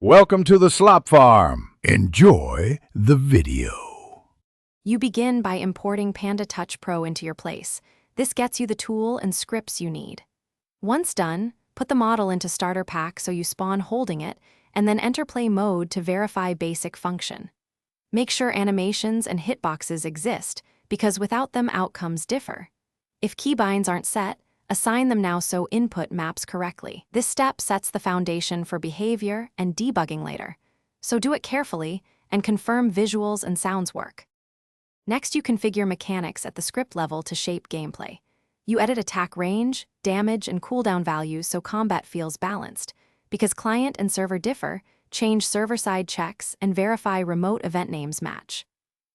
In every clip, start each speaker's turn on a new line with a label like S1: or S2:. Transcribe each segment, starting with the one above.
S1: Welcome to the Slop Farm. Enjoy the video.
S2: You begin by importing Panda Touch Pro into your place. This gets you the tool and scripts you need. Once done, put the model into starter pack so you spawn holding it, and then enter play mode to verify basic function. Make sure animations and hitboxes exist, because without them outcomes differ. If keybinds aren't set, assign them now so input maps correctly. This step sets the foundation for behavior and debugging later, so do it carefully and confirm visuals and sounds work. Next, you configure mechanics at the script level to shape gameplay. You edit attack range, damage, and cooldown values so combat feels balanced. Because client and server differ, change server-side checks and verify remote event names match.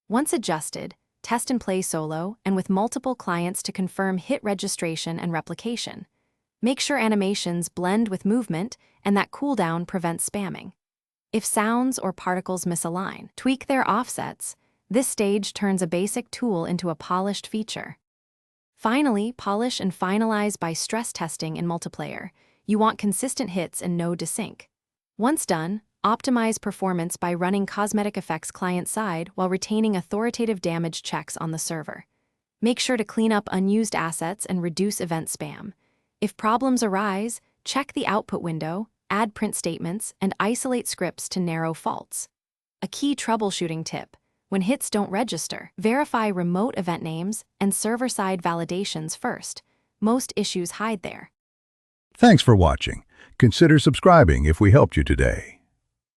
S2: Once adjusted, test and play solo and with multiple clients to confirm hit registration and replication. Make sure animations blend with movement and that cooldown prevents spamming. If sounds or particles misalign, tweak their offsets. This stage turns a basic tool into a polished feature. Finally, polish and finalize by stress testing in multiplayer. You want consistent hits and no desync. Once done, optimize performance by running cosmetic effects client-side while retaining authoritative damage checks on the server. Make sure to clean up unused assets and reduce event spam. If problems arise, check the output window, add print statements, and isolate scripts to narrow faults. A key troubleshooting tip: when hits don't register, verify remote event names and server-side validations first. Most issues hide there.
S1: Thanks for watching. Consider subscribing if we helped you today.